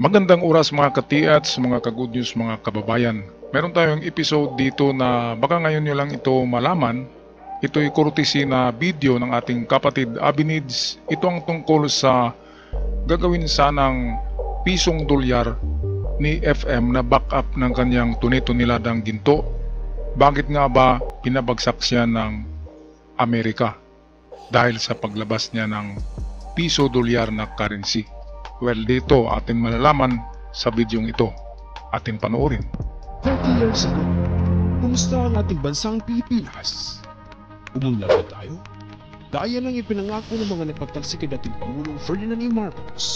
Magandang oras mga katiats, mga ka-good news, mga kababayan. Meron tayong episode dito na baka ngayon nyo lang ito malaman. Ito'y courtesy na video ng ating kapatid Abinids. Ito ang tungkol sa gagawin sanang pisong dolyar ni FM na backup ng kanyang tunay-tuniladang ginto. Bakit nga ba pinabagsak siya ng Amerika? Dahil sa paglabas niya ng piso dolyar na currency. Well, dito atin malalaman sa bidyong ito. Atin panoorin. 30 years ago, kumusta ang ating bansang Pilipinas? Umunlad ba tayo? Gaya ng ipinangako ng mga nagpatalsik kay dating Pangulong Ferdinand E. Marcos.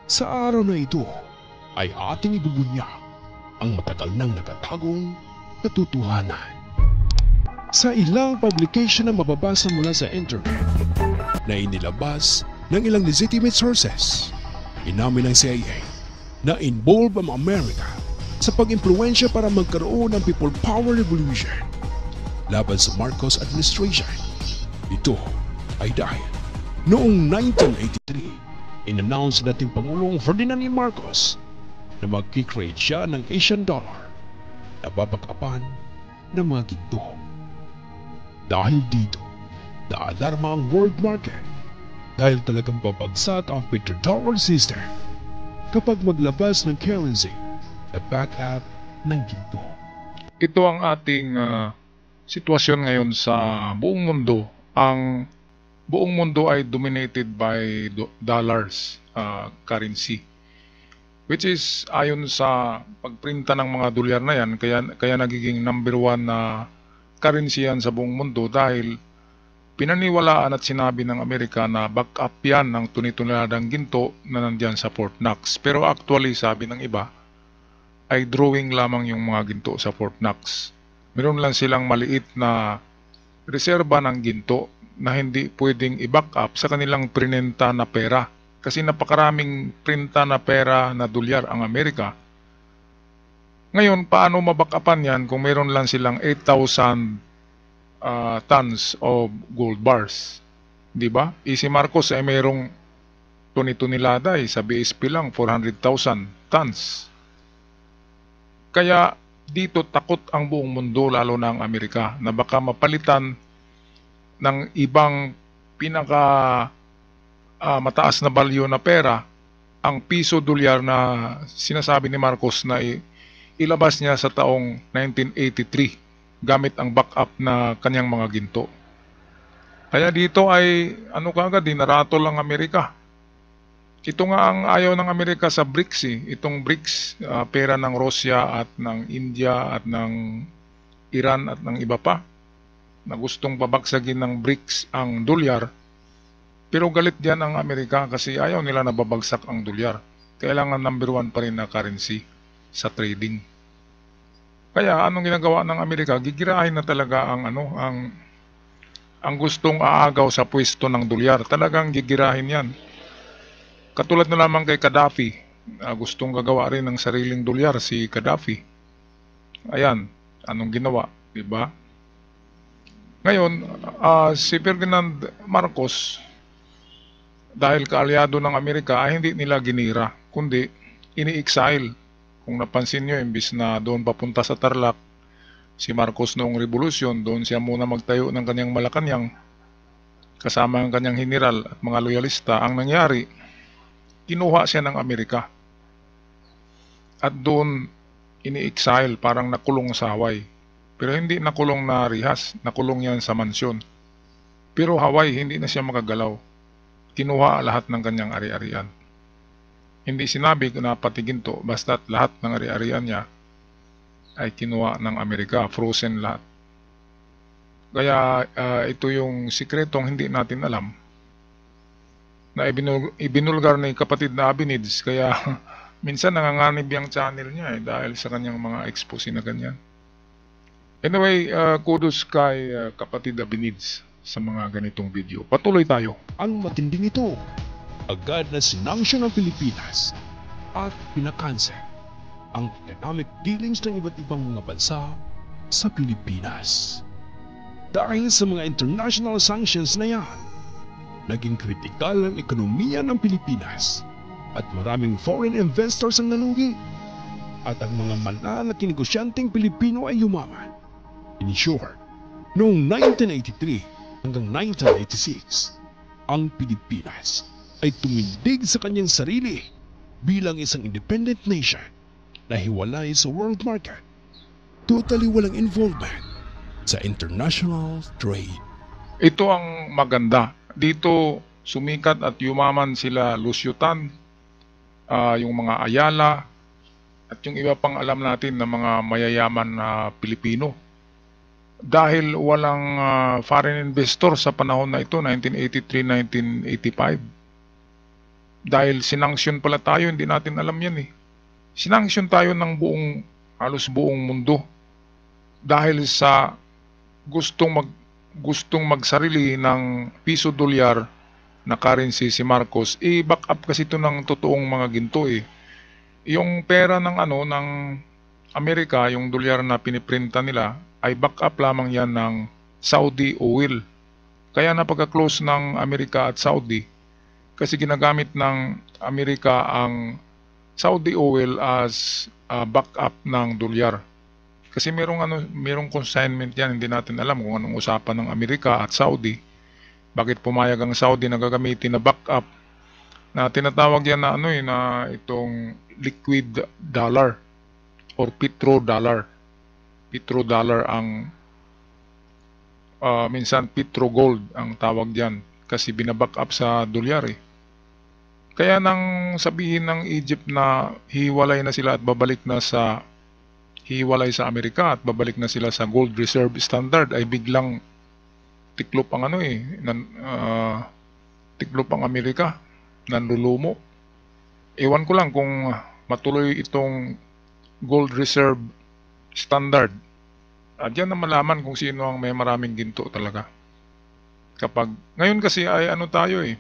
Sa araw na ito, ay ating ibubunya ang matagal nang nakatagong katotohanan. Sa ilang publication na mababasa mula sa internet, na inilabas ng ilang legitimate sources, inamin ng CIA na involved ang Amerika sa pag-impluensya para magkaroon ng people power revolution laban sa Marcos administration. Ito ay dahil noong 1983, in-announce dating Pangulong Ferdinand E. Marcos na mag-create siya ng Asian dollar na babakapan ng mga ginto. Dahil dito, naalarma ang world market dahil talagang babagsak ang petrodollar system kapag maglabas ng currency na backup ng ginto. Ito ang ating sitwasyon ngayon sa buong mundo. Ang buong mundo ay dominated by dollars currency, which is ayon sa pagprinta ng mga dolyar na yan, kaya nagiging number 1 na currency yan sa buong mundo dahil pinaniwalaan at sinabi ng Amerika na backup yan ng tunay-tuniladang ginto na nandyan sa Fort Knox. Pero actually, sabi ng iba, ay drawing lamang yung mga ginto sa Fort Knox. Meron lang silang maliit na reserba ng ginto na hindi pwedeng i-backup sa kanilang prinenta na pera. Kasi napakaraming printa na pera na dolyar ang Amerika. Ngayon, paano mabackupan yan kung meron lang silang 8,000 tons of gold bars? Diba? Si Marcos ay mayroong tunay-tunilada sa BSP lang 400,000 tons. Kaya dito takot ang buong mundo, lalo na ang Amerika, na baka mapalitan ng ibang pinaka mataas na value na pera ang piso dolyar na sinasabi ni Marcos na ilabas niya sa taong 1983 gamit ang backup na kanyang mga ginto. Kaya dito ay kagad dinarato lang Amerika. Ito nga ang ayaw ng Amerika sa BRICS. Itong BRICS, pera ng Russia at ng India at ng Iran at ng iba pa na gustong pabagsagin ng BRICS ang dolyar. Pero galit diyan ang Amerika kasi ayaw nila na babagsak ang dolyar. Kailangan number 1 pa rin na currency sa trading. Kaya anong ginagawa ng Amerika? Gigirahin na talaga ang gustong aagaw sa pwesto ng dolyar. Talagang gigirahin yan. Katulad na lamang kay Gaddafi. Gustong gagawa rin ng sariling dolyar si Gaddafi. Ayan, anong ginawa? Diba? Ngayon, si Ferdinand Marcos, dahil kaalyado ng Amerika, ay hindi nila ginira, kundi ini-exile. Kung napansin nyo, imbis na doon papunta sa Tarlac, si Marcos noong revolusyon, doon siya muna magtayo ng kanyang Malacanang, kasama ang kanyang general at mga loyalista. Ang nangyari, kinuha siya ng Amerika. At doon, ini-exile, parang nakulong sa Hawaii. Pero hindi nakulong na rihas, nakulong yan sa mansyon. Pero Hawaii, hindi na siya makagalaw. Kinuha lahat ng kanyang ari-arian. Hindi sinabi na pati ginto, basta't lahat ng ari-arian niya ay kinuha ng Amerika, frozen lahat. Kaya ito yung sikretong hindi natin alam na ibinulgar ni kapatid na Abinids. Kaya minsan nanganganib yung channel niya dahil sa kanyang mga expose na ganyan. Anyway, kudos kay kapatid Abinids sa mga ganitong video. Patuloy tayo. Ang matinding ito, agad na sinanksyon ng Pilipinas at pinakansel ang economic dealings ng iba't ibang mga bansa sa Pilipinas. Dahil sa mga international sanctions na yan, naging kritikal ang ekonomiya ng Pilipinas at maraming foreign investors ang nalugi at ang mga malalaking negosyanteng Pilipino ay yumaman. In short, noong 1983 hanggang 1986, ang Pilipinas ay tumindig sa kanyang sarili bilang isang independent nation na hiwalay sa world market. Totally walang involvement sa international trade. Ito ang maganda. Dito sumikat at yumaman sila Lucio Tan, yung mga Ayala, at yung iba pang alam natin na mga mayayaman na Pilipino. Dahil walang foreign investor sa panahon na ito, 1983-1985. Dahil sinanksyon pala tayo, hindi natin alam yan eh. Sinanksyon tayo ng halos buong mundo. Dahil sa gustong magsarili ng piso dolyar na currency si Marcos, i-back up kasi ito ng totoong mga ginto eh. Yung pera ng ng Amerika, yung dolyar na piniprinta nila, ay back up lamang yan ng Saudi oil. Kaya napagka-close ng Amerika at Saudi kasi ginagamit ng Amerika ang Saudi oil as backup ng dolyar. Kasi merong consignment yan, hindi natin alam kung anong usapan ng Amerika at Saudi. Bakit pumayag ang Saudi na gagamitin na backup na tinatawag yan na na itong liquid dollar or petrodollar. Petrodollar ang minsan petrogold ang tawag diyan kasi binaback up sa dolyar eh. Kaya nang sabihin ng Egypt na hiwalay na sila at hiwalay sa Amerika at babalik na sila sa gold reserve standard, ay biglang tiklop ang tiklop ang Amerika, nanlulumo. Ewan ko lang kung matuloy itong gold reserve standard. At yan na malaman kung sino ang may maraming ginto talaga. Ngayon kasi ay tayo eh,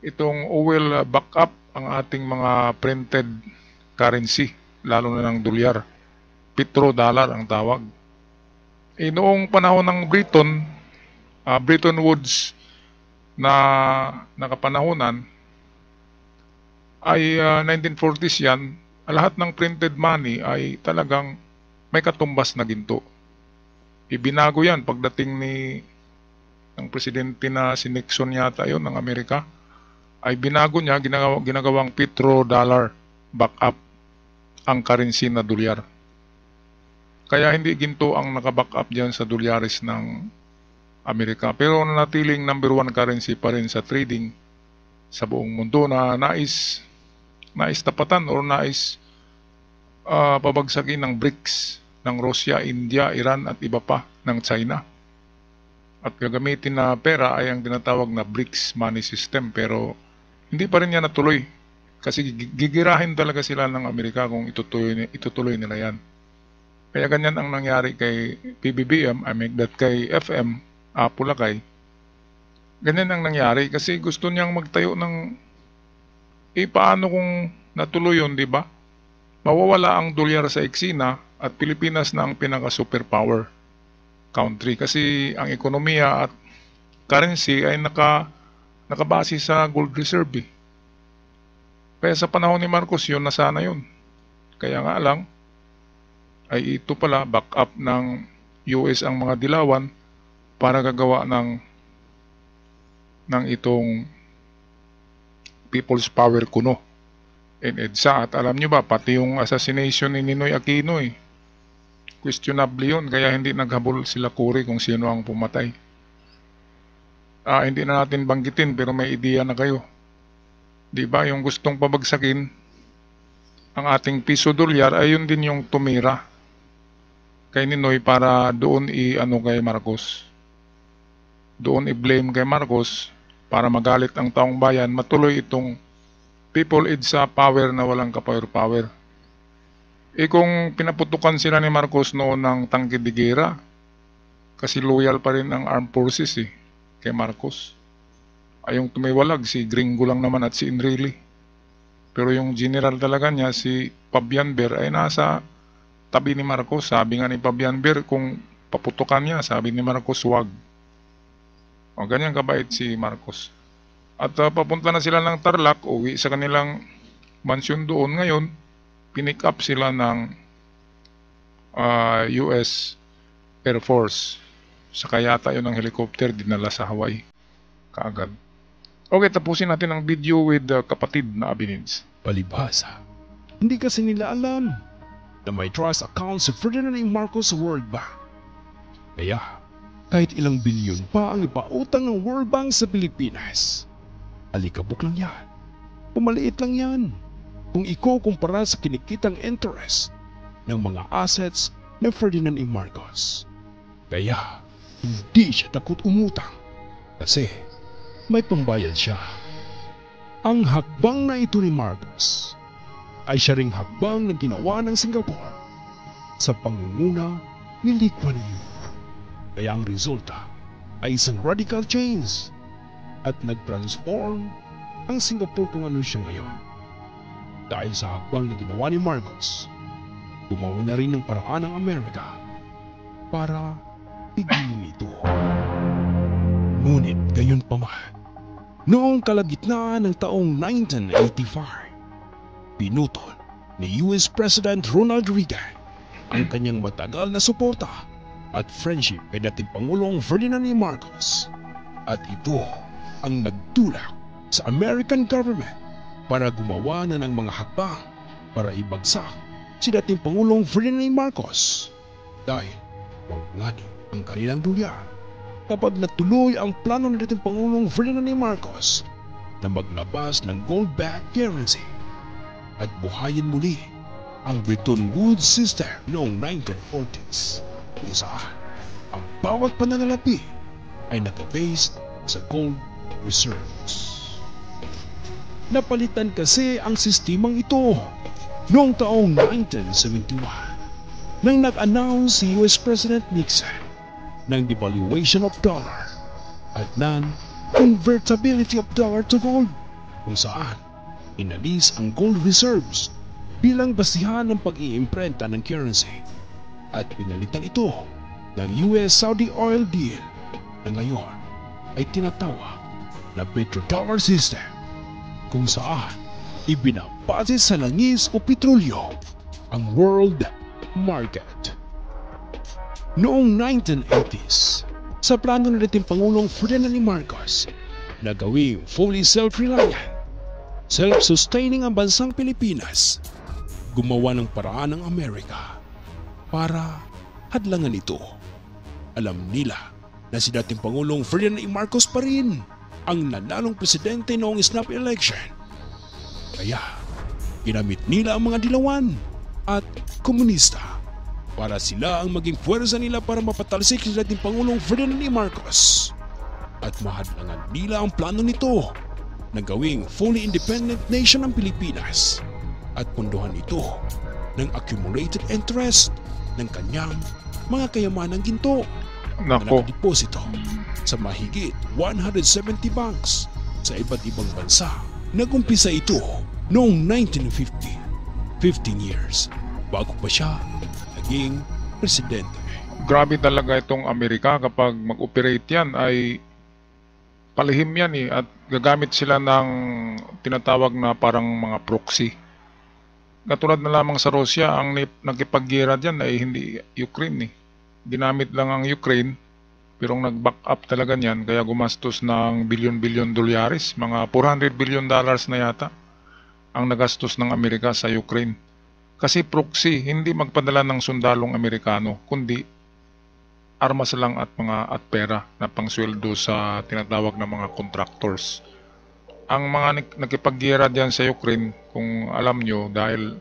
itong oil backup ang ating mga printed currency, lalo na ng dolyar. Petrodollar ang tawag. Noong panahon ng Bretton Woods na nakapanahonan, ay 1940s yan, lahat ng printed money ay talagang may katumbas na ginto. Ibinago yan pagdating ng presidente na si Nixon yata yun ng Amerika, ay binago niya, ginagawang petrodollar backup ang currency na dolyar. Kaya hindi ginto ang nakaback up dyan sa dolyares ng Amerika. Pero nanatiling number 1 currency pa rin sa trading sa buong mundo na nais tapatan o nais pabagsakin ng BRICS ng Russia, India, Iran at iba pa ng China. At gagamitin na pera ay ang tinatawag na BRICS money system, pero hindi pa rin yan natuloy kasi gigirahin talaga sila ng Amerika kung itutuloy nila yan. Kaya ganyan ang nangyari kay PBBM, kay FM, Pulakay. Ganyan ang nangyari kasi gusto niyang magtayo ng paano kung natuloy yun, di ba? Mawawala ang dolyar sa eksena at Pilipinas na ang pinaka-superpower country kasi ang ekonomiya at currency ay nakabase sa gold reserve eh. Kaya sa panahon ni Marcos yun, nasana yun. Kaya nga lang, ay ito pala, backup ng US ang mga dilawan para gagawa ng itong People's Power Kuno in EDSA. At alam nyo ba, pati yung assassination ni Ninoy Aquino questionable yun, kaya hindi naghabol sila Cory kung sino ang pumatay. Hindi na natin banggitin pero may ideya na kayo. Diba, yung gustong pabagsakin ang ating piso dolyar ay yun din yung tumira kay Ninoy para doon kay Marcos. Doon i-blame kay Marcos para magalit ang taong bayan, matuloy itong people EDSA power na walang ka-power. Kung pinaputukan sila ni Marcos noon ng tangke de guerra, kasi loyal pa rin ang armed forces kay Marcos. Yung tumiwalag, si Gringo lang naman at si Enrile. Pero yung general talaga niya, si Fabian Ber, ay nasa tabi ni Marcos. Sabi nga ni Fabian Ber, kung paputukan niya, sabi ni Marcos, wag. Ganyan kabait si Marcos. At papunta na sila ng Tarlac, uwi sa kanilang mansyon doon. Ngayon, pinick up sila ng US Air Force. Saka yata yun ng helicopter, dinala sa Hawaii kaagad. Okay, tapusin natin ang video with kapatid na Abinids. Palibhasa, hindi kasi nila alam na may trust account si Ferdinand A. Marcos sa World Bank. Kaya, kahit ilang bilyon pa ang ipautang ng World Bank sa Pilipinas, alikabok lang yan. Pumaliit lang yan kung ikukumpara sa kinikitang interest ng mga assets ni Ferdinand A. Marcos. Kaya, hindi siya takot umutang kasi may pambayad siya. Ang hakbang na ito ni Marcos ay siya ring hakbang na ginawa ng Singapore sa pangunguna ni Lee Kuan Yew. Kaya ang resulta ay isang radical change at nag-transform ang Singapore kung ano siya ngayon. Dahil sa hakbang na ginawa ni Marcos, gumawa na rin ng paraan ng Amerika para tigilin ito. Ngunit gayon pa man, noong kalagitnaan ng taong 1985, pinutol ni US President Ronald Reagan ang kanyang matagal na suporta at friendship kay dating Pangulong Ferdinand A. Marcos. At ito ang nagtulak sa American government para gumawa na ng mga hakbang para ibagsak si dating Pangulong Ferdinand A. Marcos. Dahil mangangani ang kanilang dulya kapag natuloy ang plano ng dating Pangulong Ferdinand A. Marcos na maglabas ng gold-backed currency at buhayin muli ang Bretton Woods system noong 1940s, kung saan ang bawat pananalapi ay nakabased sa gold reserves. Napalitan kasi ang sistemang ito noong taong 1971 nang nag-announce si US President Nixon ng devaluation of dollar at non-convertibility of dollar to gold, kung saan inalis ang gold reserves bilang basihan ng pag-iimprenta ng currency at pinalitan ito ng US-Saudi oil deal na ngayon ay tinatawag na petrodollar system, kung saan ibinabase sa langis o petrolyo ang world market. Noong 1980s, sa plano ng dating Pangulong Ferdinand A. Marcos na gawing fully self-reliant, self-sustaining ang bansang Pilipinas, gumawa ng paraan ng Amerika para hadlangan ito. Alam nila na si dating Pangulong Ferdinand A. Marcos pa rin ang nanalong presidente noong snap election. Kaya, ginamit nila ang mga dilawan at komunista para sila ang maging puwersa nila para mapatalsik si dating Pangulong Ferdinand A. Marcos. At mahadlangan nila ang plano nito na gawing fully independent nation ng Pilipinas at punduhan ito ng accumulated interest ng kanyang mga kayamanang ginto na nakadeposito sa mahigit 170 banks sa iba't ibang bansa. Nagumpisa ito noong 1950, 15 years bago pa siya naging presidente. Grabe talaga itong Amerika. Kapag mag-operate yan ay palihim yan at gagamit sila ng tinatawag na parang mga proxy. Katulad na lamang sa Russia, ang nagkipaggera dyan ay hindi Ukraine. Ginamit lang ang Ukraine, pero nag-back up talaga niyan, kaya gumastos ng bilyon-bilyon dolyares, mga $400 billion na yata ang nagastos ng Amerika sa Ukraine. Kasi proxy, hindi magpadala ng sundalong Amerikano, kundi armas lang at pera na pangsweldo sa tinatawag na mga contractors. Ang mga nakipaggera diyan sa Ukraine, kung alam nyo, dahil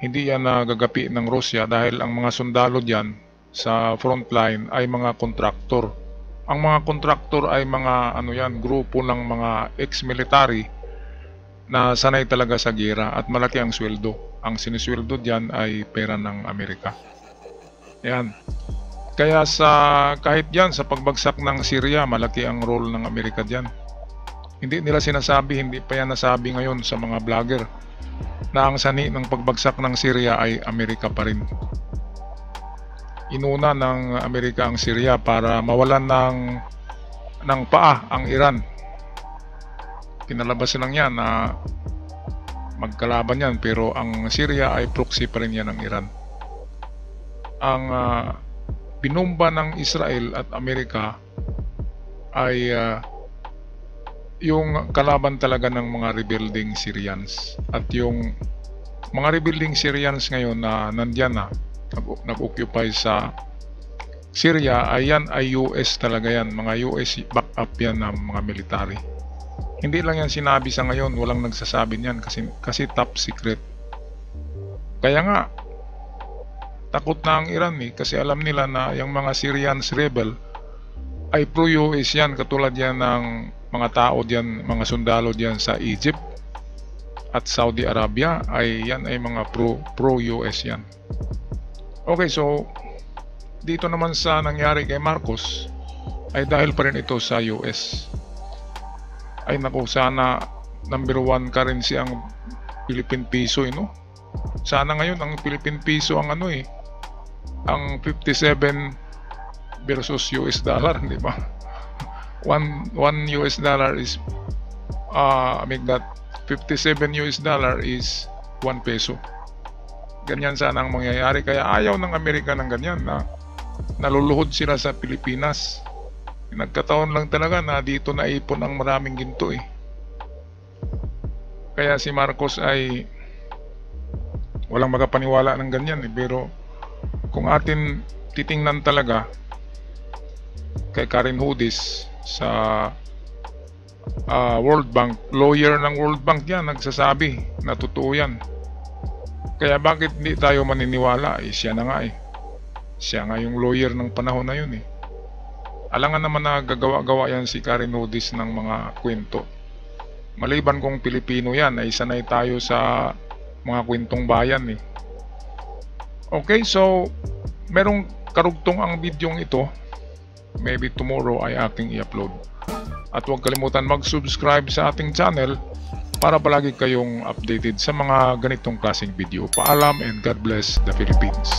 hindi yan nagagapi ng Russia, dahil ang mga sundalo diyan sa frontline ay mga kontraktor. Ang mga kontraktor ay mga grupo ng mga ex-military na sanay talaga sa gera at malaki ang sweldo. Ang sinisweldo diyan ay pera ng Amerika. Yan. Kaya kahit yan sa pagbagsak ng Syria, malaki ang role ng Amerika diyan. Hindi nila sinasabi, hindi pa yan nasabi ngayon sa mga vlogger na ang sani ng pagbagsak ng Syria ay Amerika pa rin. Inuna ng Amerika ang Syria para mawalan ng paa ang Iran. pinalabas lang yan na magkalaban yan, pero ang Syria ay proxy pa rin yan ng Iran. Ang binomba ng Israel at Amerika ay yung kalaban talaga ng mga rebuilding Syrians. At yung mga rebuilding Syrians ngayon na nandyan na, nag-occupy sa Syria, ayan ay US talaga yan. Mga US backup yan ng mga military. Hindi lang yan sinabi sa ngayon, walang nagsasabi niyan kasi top secret. Kaya nga, takot na ang Iran kasi alam nila na yung mga Syrians rebel ay pro-US yan, katulad yan ng mga tao diyan, mga sundalo diyan sa Egypt at Saudi Arabia, ay yan ay mga pro-US yan. Okay, so dito naman sa nangyari kay Marcos ay dahil pa rin ito sa US. Ay naku, sana number 1 currency ang Philippine Peso, no? Sana ngayon ang Philippine Peso ang ang 57 versus US dollar, di ba? One US dollar is make that 57 US dollar is 1 peso. Ganyan sana ang mangyayari, kaya ayaw ng Amerika ng ganyan na naluluhod sila sa Pilipinas. Nagkataon lang talaga na dito naipon ang maraming ginto Kaya si Marcos ay walang makapaniwala ng ganyan pero kung atin titingnan talaga kay Karen Hoodies sa World Bank, lawyer ng World Bank yan, nagsasabi na totoo yan. Kaya bakit hindi tayo maniniwala? Siya na nga siya nga yung lawyer ng panahon na yun Alangan naman na gagawa-gawa yan si Karen Hoodies ng mga kwento. Maliban kung Pilipino yan, ay sanay tayo sa mga kwentong bayan Okay, so merong karugtong ang bidyong ito. Maybe tomorrow ay aking i-upload. At huwag kalimutan mag-subscribe sa ating channel para palagi kayong updated sa mga ganitong klaseng video. Paalam and God bless the Philippines.